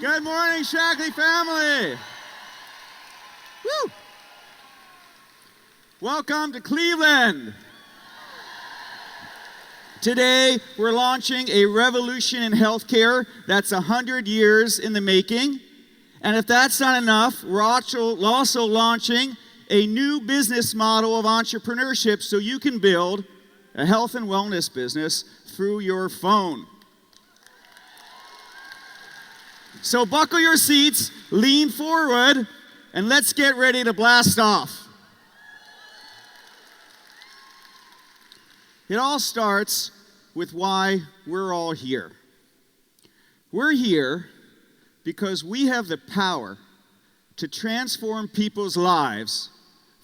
Good morning, Shaklee family. Woo! Welcome to Cleveland. Today, we're launching a revolution in healthcare that's 100 years in the making. And if that's not enough, we're also launching a new business model of entrepreneurship so you can build a health and wellness business through your phone. So buckle your seats, lean forward, and let's get ready to blast off. It all starts with why we're all here. We're here because we have the power to transform people's lives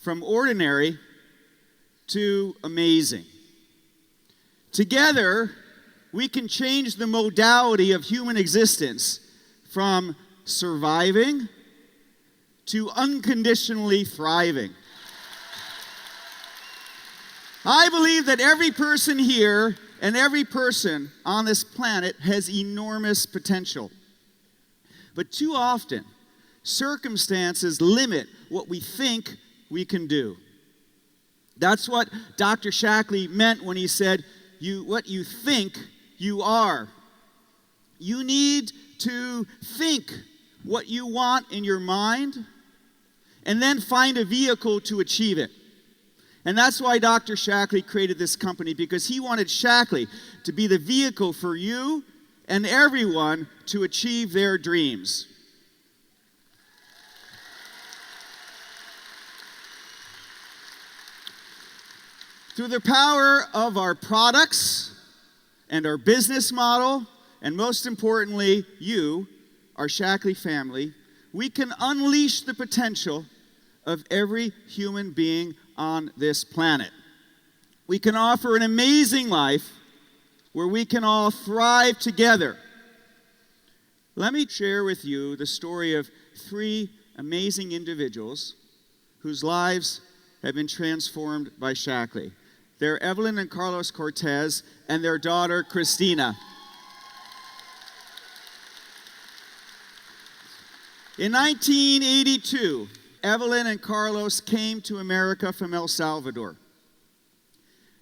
from ordinary to amazing. Together, we can change the modality of human existence from surviving to unconditionally thriving. I believe that every person here and every person on this planet has enormous potential. But too often, circumstances limit what we think we can do. That's what Dr. Shaklee meant when he said, what you think, you are. You need to think what you want in your mind and then find a vehicle to achieve it. And that's why Dr. Shaklee created this company, because he wanted Shaklee to be the vehicle for you and everyone to achieve their dreams. Through the power of our products and our business model, and most importantly, you, our Shaklee family, we can unleash the potential of every human being on this planet. We can offer an amazing life where we can all thrive together. Let me share with you the story of three amazing individuals whose lives have been transformed by Shaklee. They're Evelyn and Carlos Cortez and their daughter, Christina. In 1982, Evelyn and Carlos came to America from El Salvador.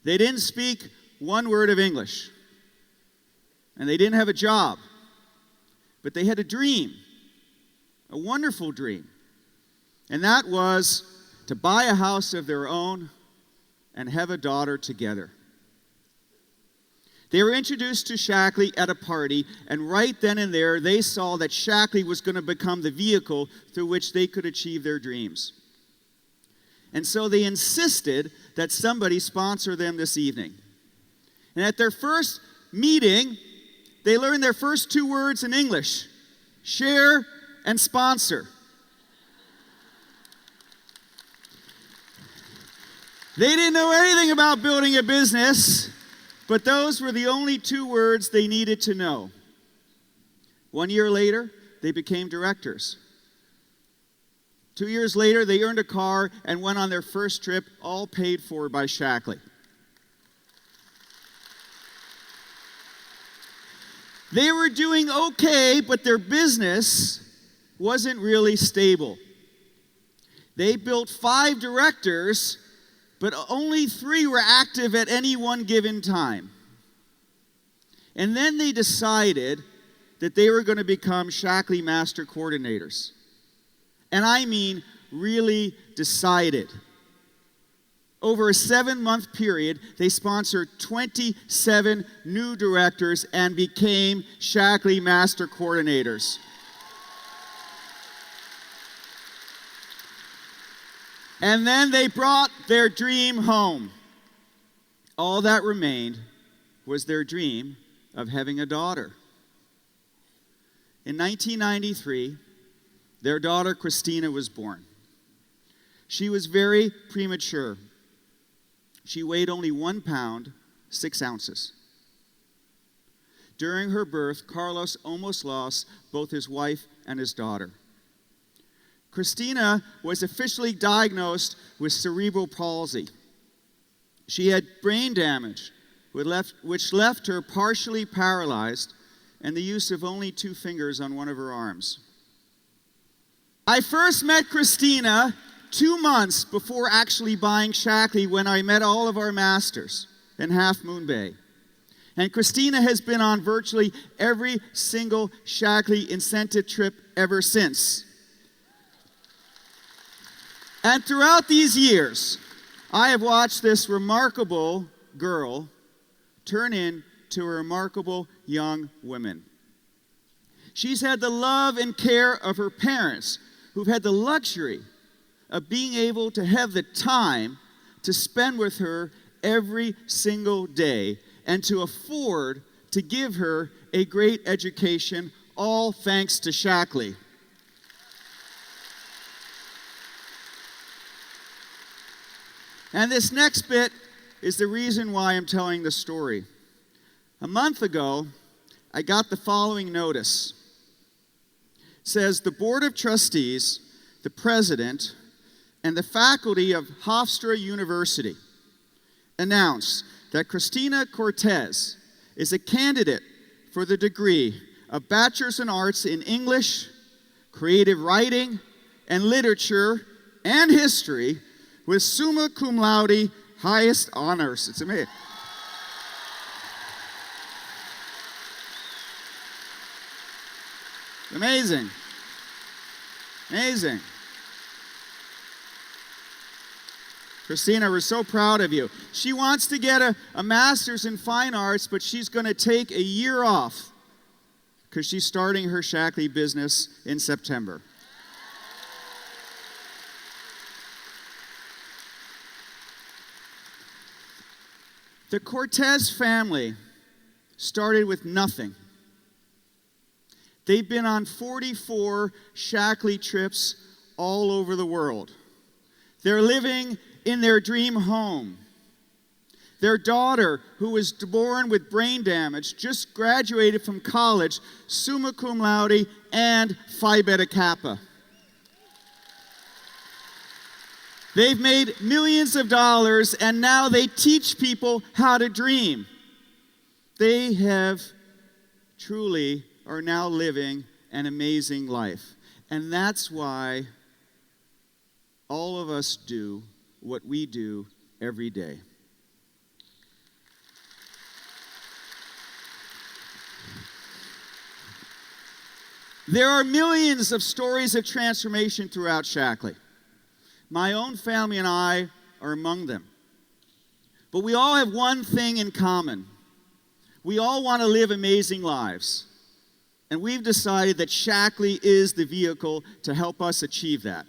They didn't speak one word of English, and they didn't have a job, but they had a dream, a wonderful dream, and that was to buy a house of their own and have a daughter together. They were introduced to Shaklee at a party, and right then and there, they saw that Shaklee was going to become the vehicle through which they could achieve their dreams. And so they insisted that somebody sponsor them this evening. And at their first meeting, they learned their first two words in English: share and sponsor. They didn't know anything about building a business, but those were the only two words they needed to know. 1 year later, they became directors. 2 years later, they earned a car and went on their first trip, all paid for by Shaklee. They were doing okay, but their business wasn't really stable. They built 5 directors, but only 3 were active at any one given time. And then they decided that they were going to become Shaklee Master Coordinators. And I mean really decided. Over a 7-month period, they sponsored 27 new directors and became Shaklee Master Coordinators. And then they brought their dream home. All that remained was their dream of having a daughter. In 1993, their daughter Christina was born. She was very premature. She weighed only 1 pound, 6 ounces. During her birth, Carlos almost lost both his wife and his daughter. Christina was officially diagnosed with cerebral palsy. She had brain damage, which left her partially paralyzed and the use of only 2 fingers on one of her arms. I first met Christina 2 months before actually buying Shaklee, when I met all of our masters in Half Moon Bay. And Christina has been on virtually every single Shaklee incentive trip ever since. And throughout these years, I have watched this remarkable girl turn into a remarkable young woman. She's had the love and care of her parents, who've had the luxury of being able to have the time to spend with her every single day and to afford to give her a great education, all thanks to Shaklee. And this next bit is the reason why I'm telling the story. A month ago, I got the following notice. It says, the Board of Trustees, the President, and the faculty of Hofstra University announced that Christina Cortez is a candidate for the degree of Bachelor's in Arts in English, Creative Writing, and Literature and History with summa cum laude highest honors. It's amazing. Amazing. Amazing. Christina, we're so proud of you. She wants to get a master's in fine arts, but she's going to take a year off because she's starting her Shaklee business in September. The Cortez family started with nothing. They've been on 44 Shaklee trips all over the world. They're living in their dream home. Their daughter, who was born with brain damage, just graduated from college, summa cum laude and Phi Beta Kappa. They've made millions of dollars, and now they teach people how to dream. They have truly are now living an amazing life. And that's why all of us do what we do every day. There are millions of stories of transformation throughout Shaklee. My own family and I are among them. But we all have one thing in common. We all want to live amazing lives. And we've decided that Shaklee is the vehicle to help us achieve that.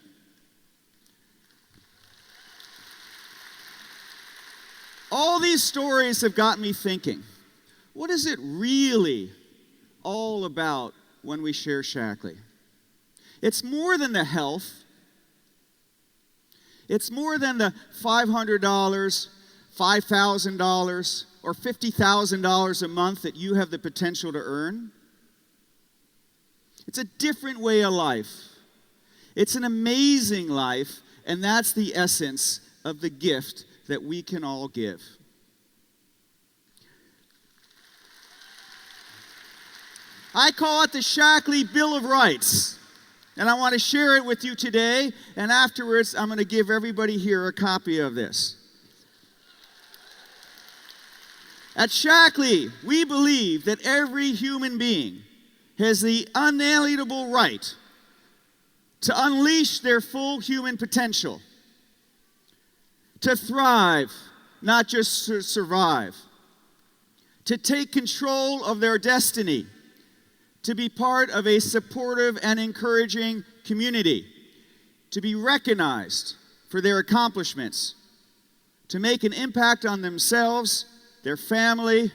All these stories have got me thinking, what is it really all about when we share Shaklee? It's more than the health. It's more than the $500, $5,000, or $50,000 a month that you have the potential to earn. It's a different way of life. It's an amazing life, and that's the essence of the gift that we can all give. I call it the Shaklee Bill of Rights, and I want to share it with you today, and afterwards I'm going to give everybody here a copy of this. At Shaklee, we believe that every human being has the unalienable right to unleash their full human potential, to thrive, not just to survive, to take control of their destiny, to be part of a supportive and encouraging community, to be recognized for their accomplishments, to make an impact on themselves, their family,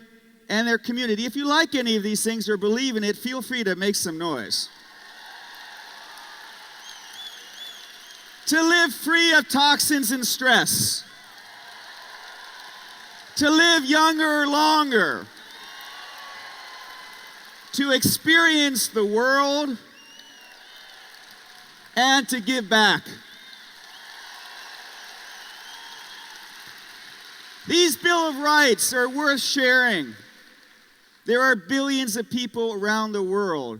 and their community. If you like any of these things or believe in it, feel free to make some noise. To live free of toxins and stress. To live younger, longer. To experience the world and to give back. These Bill of Rights are worth sharing. There are billions of people around the world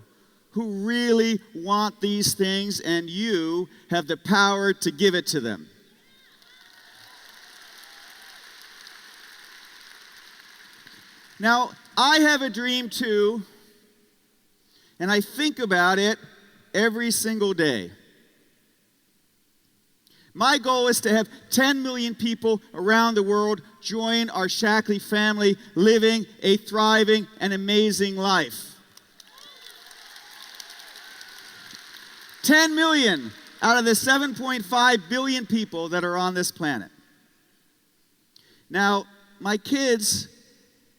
who really want these things, and you have the power to give it to them. Now, I have a dream too, and I think about it every single day. My goal is to have 10 million people around the world join our Shaklee family, living a thriving and amazing life. 10 million out of the 7.5 billion people that are on this planet. Now, my kids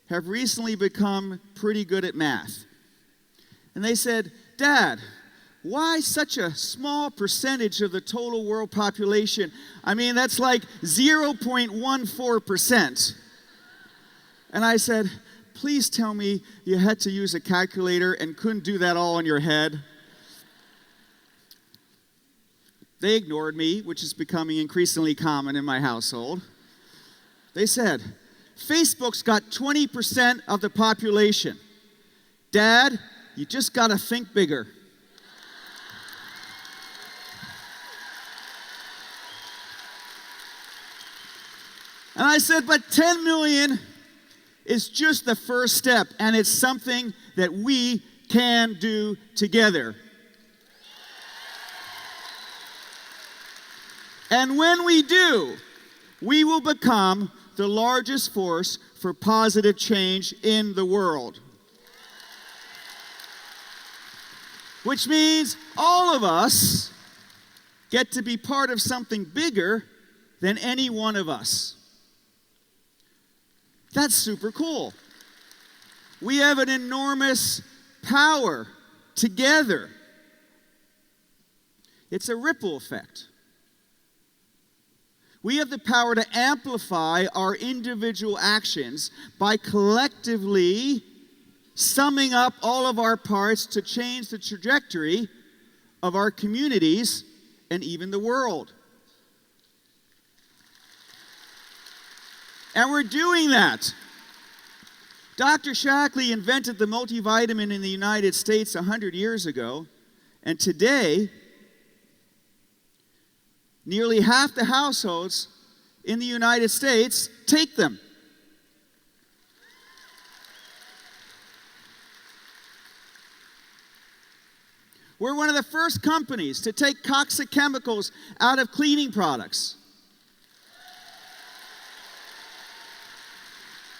have recently become pretty good at math. And they said, "Dad, why such a small percentage of the total world population? I mean, that's like 0.14%. And I said, "Please tell me you had to use a calculator and couldn't do that all in your head." They ignored me, which is becoming increasingly common in my household. They said, "Facebook's got 20% of the population. Dad, you just got to think bigger." And I said, "But 10 million is just the first step, and it's something that we can do together." And when we do, we will become the largest force for positive change in the world. Which means all of us get to be part of something bigger than any one of us. That's super cool. We have an enormous power together. It's a ripple effect. We have the power to amplify our individual actions by collectively summing up all of our parts to change the trajectory of our communities and even the world. And we're doing that. Dr. Shaklee invented the multivitamin in the United States 100 years ago, and today, nearly half the households in the United States take them. We're one of the first companies to take toxic chemicals out of cleaning products.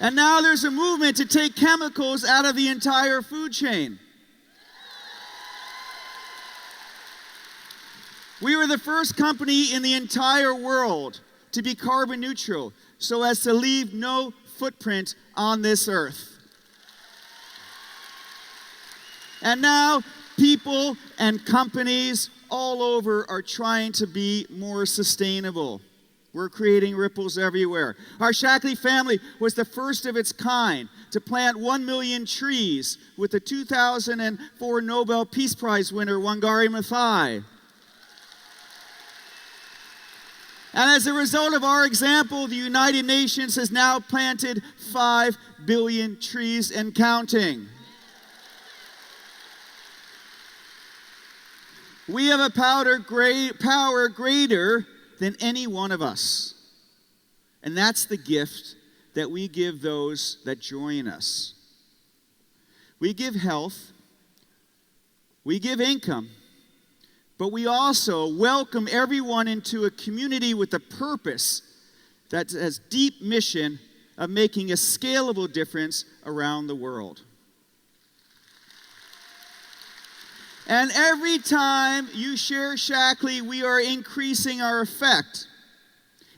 And now there's a movement to take chemicals out of the entire food chain. We were the first company in the entire world to be carbon neutral so as to leave no footprint on this earth. And now people and companies all over are trying to be more sustainable. We're creating ripples everywhere. Our Shaklee family was the first of its kind to plant 1 million trees with the 2004 Nobel Peace Prize winner Wangari Maathai. And as a result of our example, the United Nations has now planted 5 billion trees and counting. We have a power greater than any one of us. And that's the gift that we give those that join us. We give health, we give income, but we also welcome everyone into a community with a purpose that has deep mission of making a scalable difference around the world. And every time you share Shaklee, we are increasing our effect.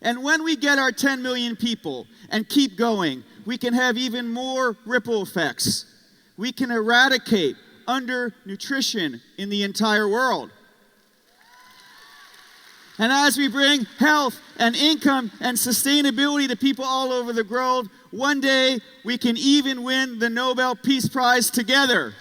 And when we get our 10 million people and keep going, we can have even more ripple effects. We can eradicate undernutrition in the entire world. And as we bring health and income and sustainability to people all over the world, one day we can even win the Nobel Peace Prize together.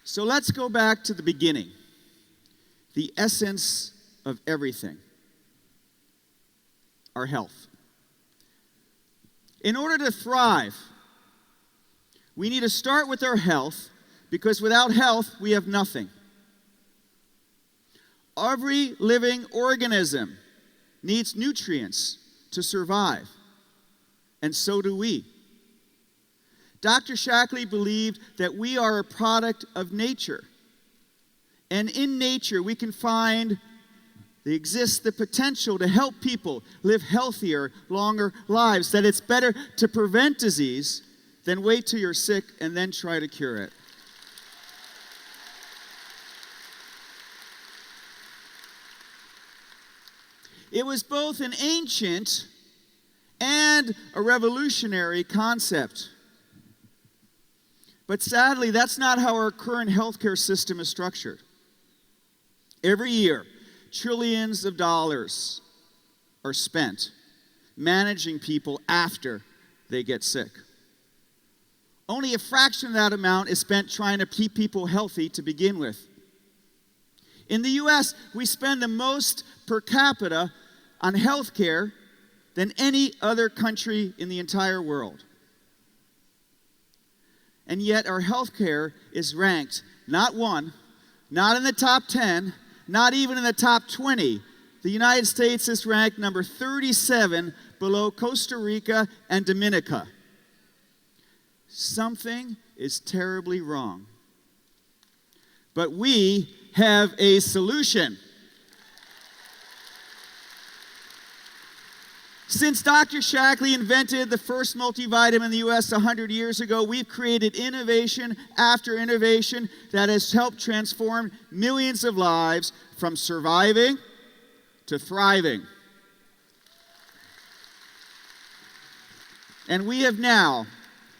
So let's go back to the beginning, the essence of everything: our health. In order to thrive, we need to start with our health, because without health, we have nothing. Every living organism needs nutrients to survive, and so do we. Dr. Shaklee believed that we are a product of nature. And in nature, we can find exists the potential to help people live healthier, longer lives, that it's better to prevent disease than wait till you're sick and then try to cure it. It was both an ancient and a revolutionary concept. But sadly, that's not how our current healthcare system is structured. Every year, trillions of dollars are spent managing people after they get sick. Only a fraction of that amount is spent trying to keep people healthy to begin with. In the U.S., we spend the most per capita on health care than any other country in the entire world. And yet our health care is ranked not one, not in the top 10, not even in the top 20. The United States is ranked number 37 below Costa Rica and Dominica. Something is terribly wrong. But we have a solution. Since Dr. Shaklee invented the first multivitamin in the U.S. 100 years ago, we've created innovation after innovation that has helped transform millions of lives from surviving to thriving. And we have now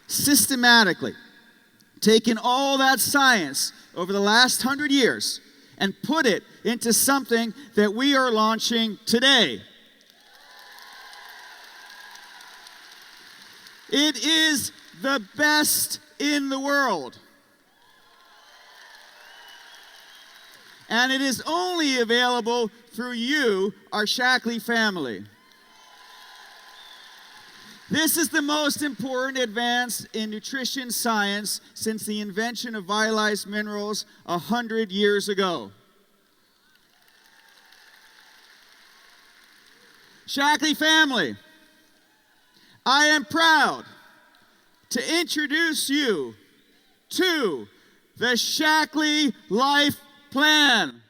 systematically taken all that science over the last 100 years and put it into something that we are launching today. It is the best in the world. And it is only available through you, our Shaklee family. This is the most important advance in nutrition science since the invention of vitalized minerals 100 years ago. Shaklee family, I am proud to introduce you to the Shaklee Life Plan.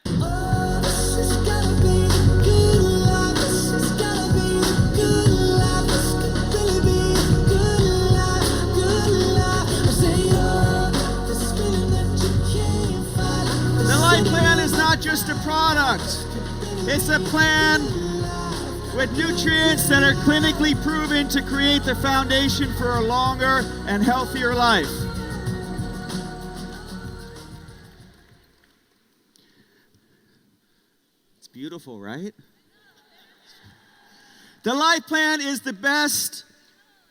The Life Plan is not just a product. It's a plan with nutrients that are clinically proven to create the foundation for a longer and healthier life. It's beautiful, right? The Life Plan is the best,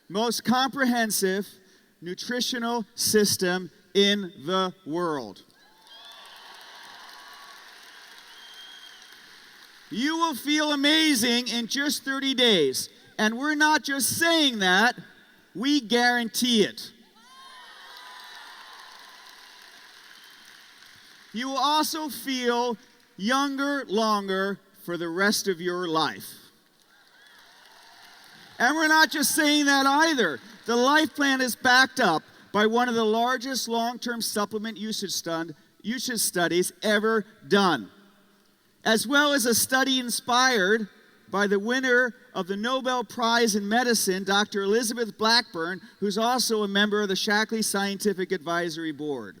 most comprehensive nutritional system in the world. You will feel amazing in just 30 days. And we're not just saying that, we guarantee it. You will also feel younger longer for the rest of your life. And we're not just saying that either. The Life Plan is backed up by one of the largest long-term supplement usage studies ever done, as well as a study inspired by the winner of the Nobel Prize in Medicine, Dr. Elizabeth Blackburn, who's also a member of the Shaklee Scientific Advisory Board.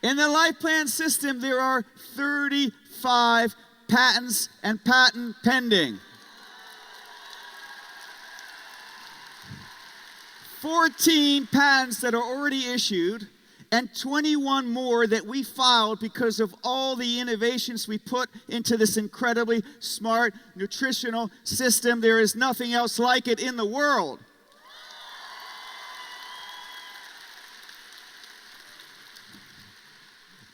In the Life Plan system, there are 35 patents and patent pending. 14 patents that are already issued, and 21 more that we filed because of all the innovations we put into this incredibly smart nutritional system. There is nothing else like it in the world.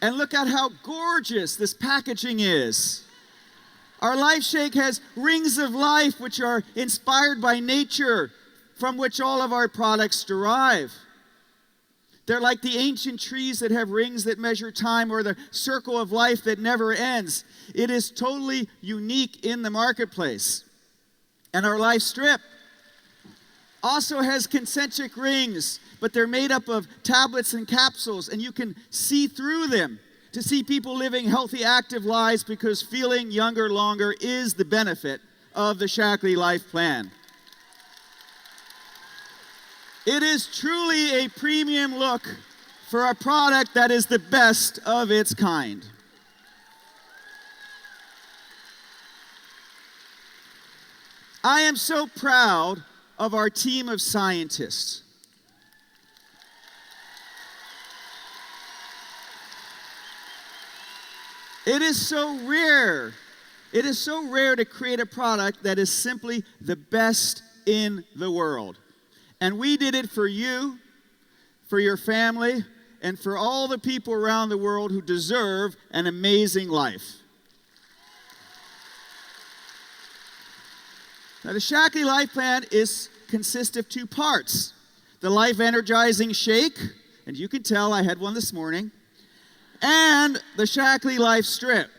And look at how gorgeous this packaging is. Our Life Shake has rings of life, which are inspired by nature, from which all of our products derive. They're like the ancient trees that have rings that measure time, or the circle of life that never ends. It is totally unique in the marketplace. And our Life Strip also has concentric rings, but they're made up of tablets and capsules, and you can see through them to see people living healthy, active lives, because feeling younger longer is the benefit of the Shaklee Life Plan. It is truly a premium look for a product that is the best of its kind. I am so proud of our team of scientists. It is so rare. It is so rare to create a product that is simply the best in the world. And we did it for you, for your family, and for all the people around the world who deserve an amazing life. Now, the Shaklee Life Plan consists of two parts. The Life Energizing Shake, and you can tell I had one this morning, and the Shaklee Life Strip.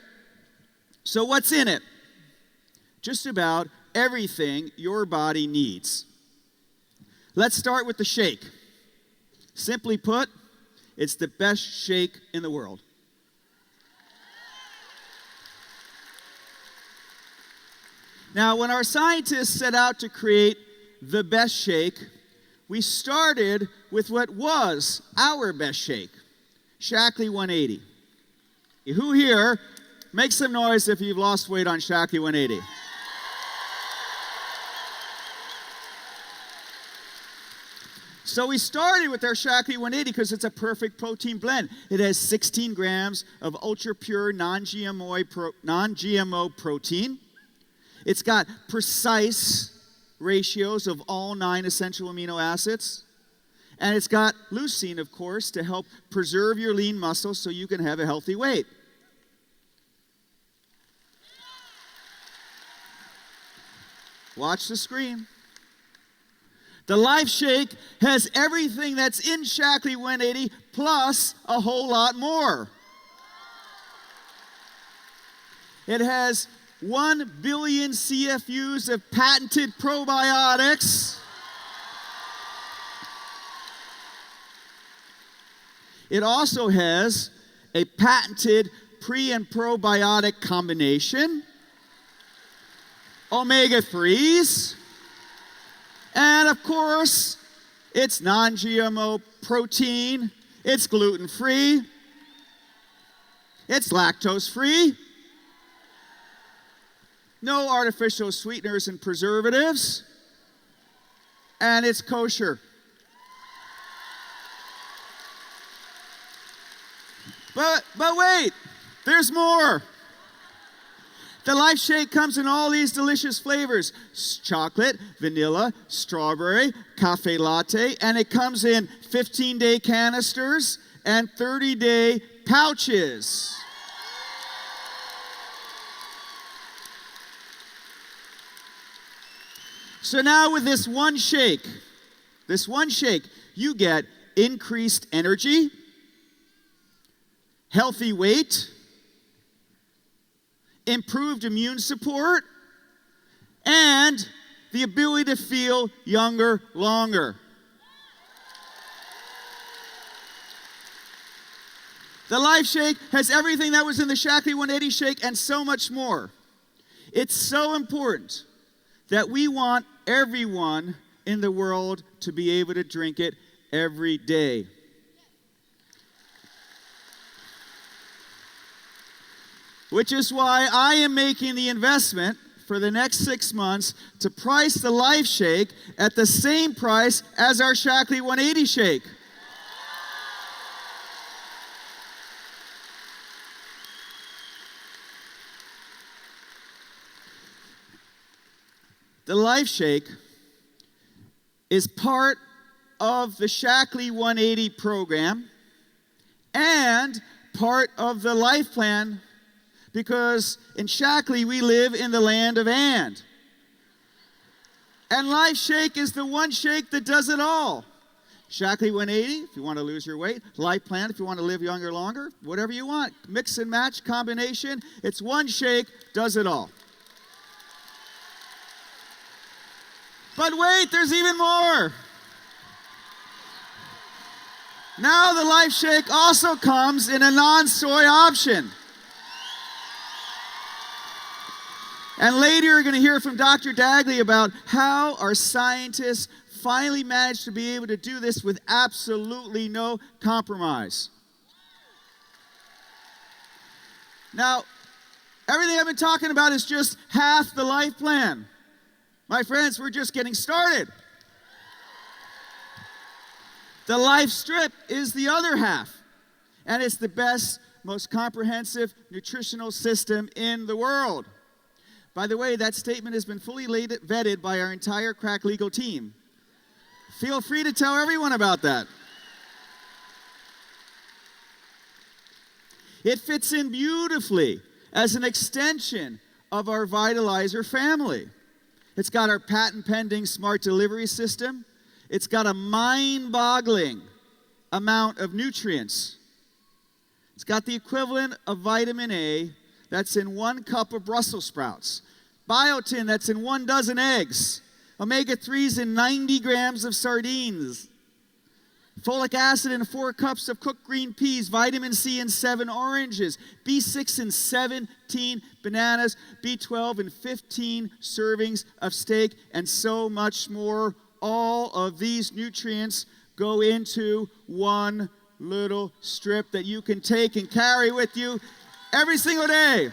So what's in it? Just about everything your body needs. Let's start with the shake. Simply put, it's the best shake in the world. Now, when our scientists set out to create the best shake, we started with what was our best shake, Shaklee 180. Who here, make some noise if you've lost weight on Shaklee 180. So we started with our Shaklee 180 because it's a perfect protein blend. It has 16 grams of ultra-pure, non-GMO protein. It's got precise ratios of all 9 essential amino acids. And it's got leucine, of course, to help preserve your lean muscle so you can have a healthy weight. Watch the screen. The Life Shake has everything that's in Shaklee 180 plus a whole lot more. It has 1 billion CFUs of patented probiotics. It also has a patented pre- and probiotic combination, omega-3s, and of course, it's non-GMO protein, it's gluten-free, it's lactose-free, no artificial sweeteners and preservatives, and it's kosher. But wait, there's more. The Life Shake comes in all these delicious flavors: chocolate, vanilla, strawberry, cafe latte, and it comes in 15-day canisters and 30-day pouches. So now with this one shake, you get increased energy, healthy weight, improved immune support, and the ability to feel younger longer. The Life Shake has everything that was in the Shaklee 180 shake and so much more. It's so important that we want everyone in the world to be able to drink it every day. Which is why I am making the investment for the next 6 months to price the Life Shake at the same price as our Shaklee 180 shake. The Life Shake is part of the Shaklee 180 program and part of the life plan because in Shaklee we live in the land of and. And Life Shake is the one shake that does it all. Shaklee 180 if you want to lose your weight. Life Plan if you want to live younger longer. Whatever you want. Mix and match, combination. It's one shake, does it all. But wait, there's even more. Now the Life Shake also comes in a non-soy option. And later you're going to hear from Dr. Dagley about how our scientists finally managed to be able to do this with absolutely no compromise. Now, everything I've been talking about is just half the life plan. My friends, we're just getting started. The life strip is the other half. And it's the best, most comprehensive nutritional system in the world. By the way, that statement has been fully vetted by our entire Crack Legal team. Feel free to tell everyone about that. It fits in beautifully as an extension of our Vitalizer family. It's got our patent-pending smart delivery system. It's got a mind-boggling amount of nutrients. It's got the equivalent of vitamin A that's in 1 cup of Brussels sprouts. Biotin that's in 1 dozen eggs. Omega-3s in 90 grams of sardines. Folic acid in 4 cups of cooked green peas. Vitamin C in 7 oranges. B6 in 17 bananas. B12 in 15 servings of steak. And so much more. All of these nutrients go into one little strip that you can take and carry with you every single day.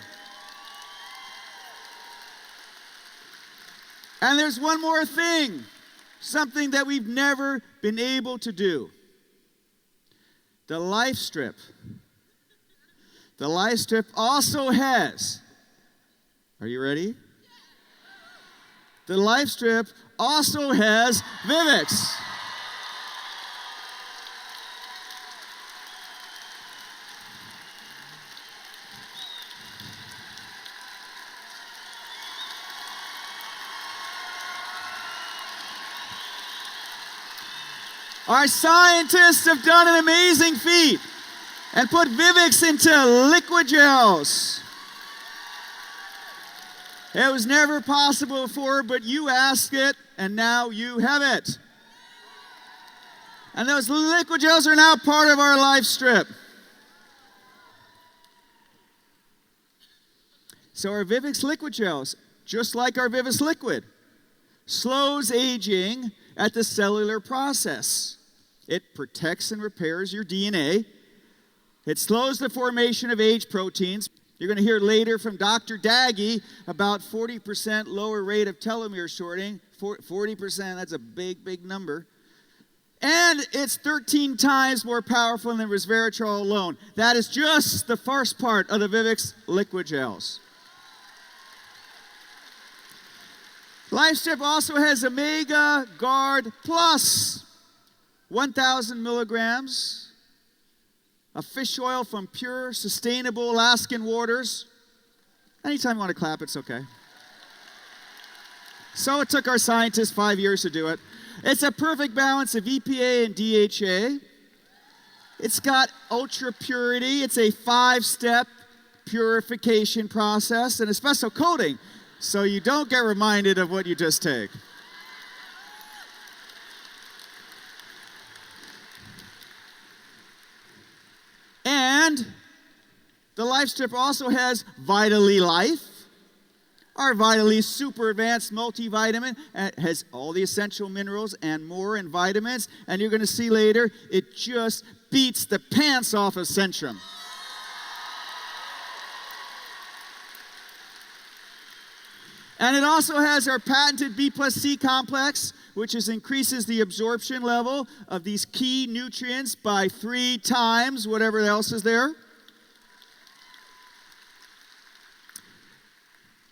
And there's one more thing, something that we've never been able to do. The Life Strip. The Life Strip also has, are you ready? The Life Strip also has Vivix. Our scientists have done an amazing feat and put Vivix into liquid gels. It was never possible before, but you asked it, and now you have it. And those liquid gels are now part of our Life Strip. So our Vivix liquid gels, just like our Vivix liquid, slows aging at the cellular process. It protects and repairs your DNA. It slows the formation of age proteins. You're going to hear later from Dr. Daggy about 40% lower rate of telomere shorting. 40%, that's a big, big number. And it's 13 times more powerful than resveratrol alone. That is just the first part of the Vivix liquid gels. LifeStrip also has Omega Guard Plus, 1,000 milligrams of fish oil from pure, sustainable Alaskan waters. Anytime you want to clap, it's okay. So it took our scientists 5 years to do it. It's a perfect balance of EPA and DHA. It's got ultra purity. It's a 5-step purification process and a special coating so you don't get reminded of what you just take. And the LifeStrip also has Vitally Life. Our Vitally Super Advanced Multivitamin has all the essential minerals and more in vitamins. And you're going to see later, it just beats the pants off of Centrum. And it also has our patented B plus C complex, which increases the absorption level of these key nutrients by 3 times whatever else is there.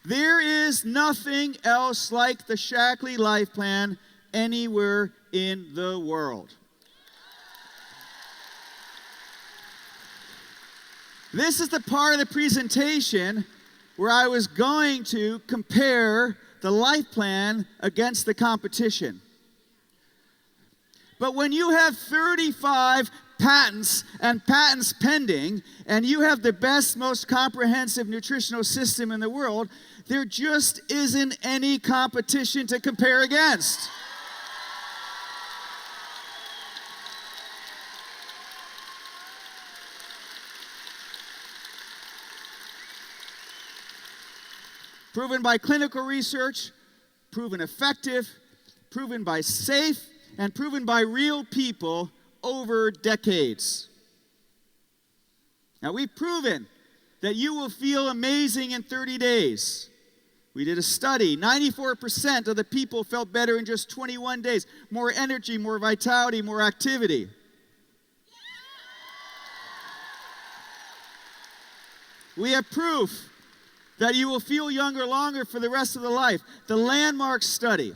There is nothing else like the Shaklee Life Plan anywhere in the world. This is the part of the presentation where I was going to compare the life plan against the competition. But when you have 35 patents and patents pending, and you have the best, most comprehensive nutritional system in the world, there just isn't any competition to compare against. Proven by clinical research, proven effective, proven by safe, and proven by real people over decades. Now, we've proven that you will feel amazing in 30 days. We did a study. 94% of the people felt better in just 21 days. More energy, more vitality, more activity. We have proof that you will feel younger longer for the rest of the life. The landmark study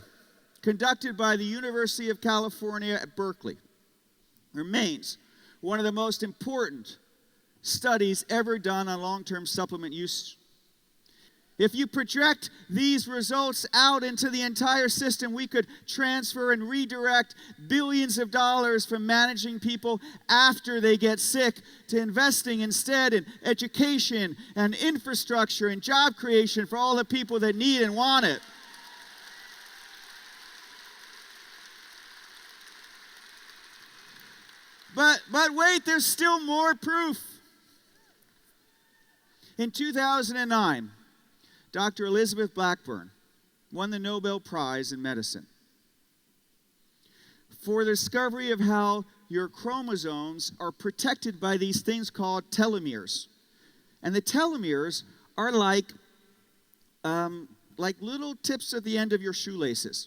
conducted by the University of California at Berkeley remains one of the most important studies ever done on long-term supplement use. If you project these results out into the entire system, we could transfer and redirect billions of dollars from managing people after they get sick to investing instead in education and infrastructure and job creation for all the people that need and want it. But wait, there's still more proof. In 2009, Dr. Elizabeth Blackburn won the Nobel Prize in Medicine for the discovery of how your chromosomes are protected by these things called telomeres. And the telomeres are like little tips at the end of your shoelaces.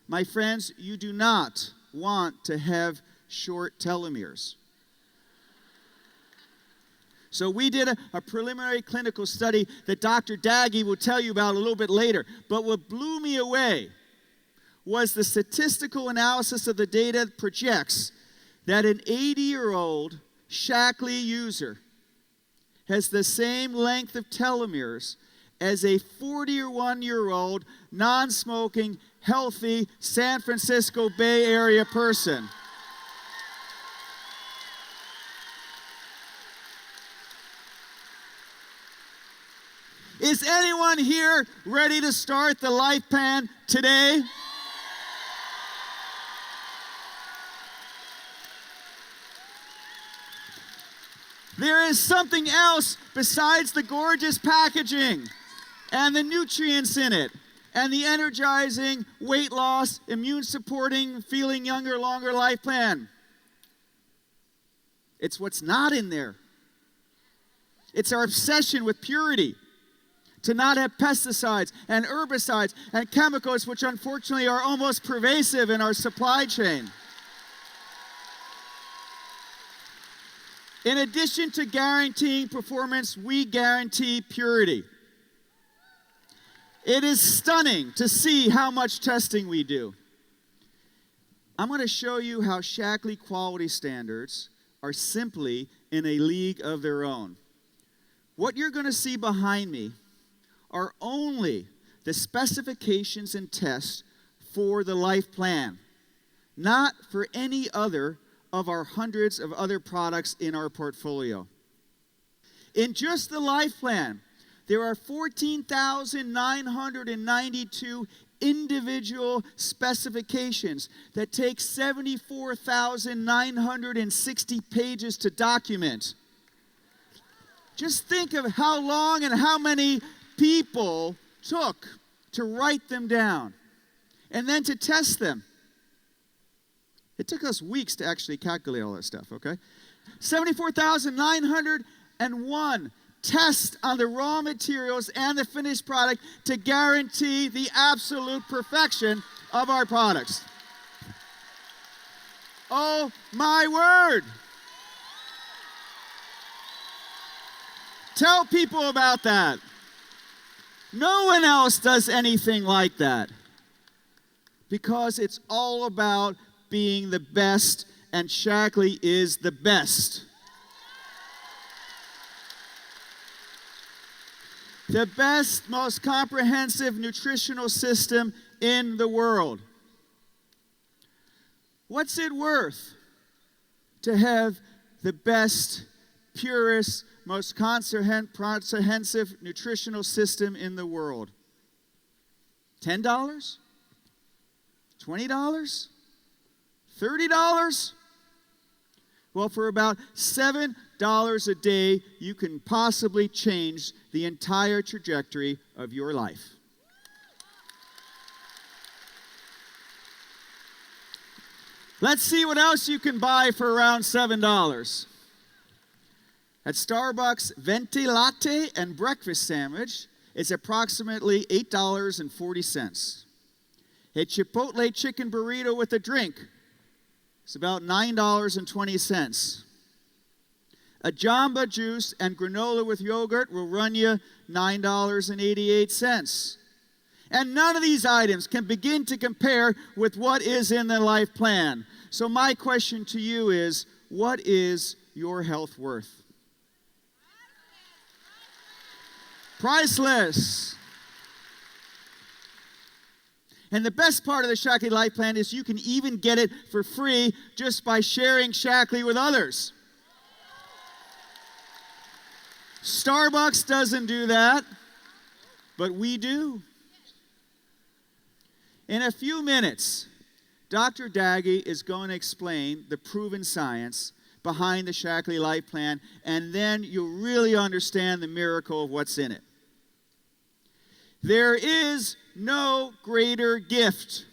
My friends, you do not want to have short telomeres. So we did a preliminary clinical study that Dr. Daggy will tell you about a little bit later. But what blew me away was the statistical analysis of the data that projects that an 80-year-old Shaklee user has the same length of telomeres as a 41-year-old non-smoking, healthy San Francisco Bay Area person. Is anyone here ready to start the life plan today? There is something else besides the gorgeous packaging and the nutrients in it and the energizing, weight loss, immune supporting, feeling younger, longer life plan. It's what's not in there. It's our obsession with purity. To not have pesticides and herbicides and chemicals, which unfortunately are almost pervasive in our supply chain. In addition to guaranteeing performance, we guarantee purity. It is stunning to see how much testing we do. I'm going to show you how Shaklee quality standards are simply in a league of their own. What you're going to see behind me are only the specifications and tests for the life plan, not for any other of our hundreds of other products in our portfolio. In just the life plan, there are 14,992 individual specifications that take 74,960 pages to document. Just think of how long and how many people took to write them down and then to test them. It took us weeks to actually calculate all that stuff, okay? 74,901 tests on the raw materials and the finished product to guarantee the absolute perfection of our products. Oh my word! Tell people about that. No one else does anything like that. Because it's all about being the best, and Shaklee is the best. The best, most comprehensive nutritional system in the world. What's it worth to have the best, purest, most comprehensive nutritional system in the world? $10? $20? $30? Well, for about $7 a day, you can possibly change the entire trajectory of your life. Let's see what else you can buy for around $7. At Starbucks, venti latte and breakfast sandwich is approximately $8.40. A Chipotle chicken burrito with a drink is about $9.20. A Jamba juice and granola with yogurt will run you $9.88. And none of these items can begin to compare with what is in the life plan. So my question to you is, what is your health worth? Priceless. And the best part of the Shaklee Life Plan is you can even get it for free just by sharing Shaklee with others. Starbucks doesn't do that, but we do. In a few minutes, Dr. Daggy is going to explain the proven science behind the Shaklee Life Plan, and then you'll really understand the miracle of what's in it. There is no greater gift,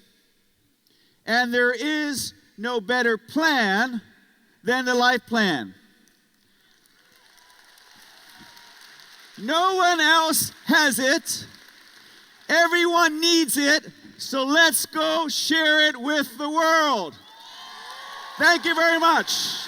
and there is no better plan than the life plan. No one else has it. Everyone needs it. So let's go share it with the world. Thank you very much.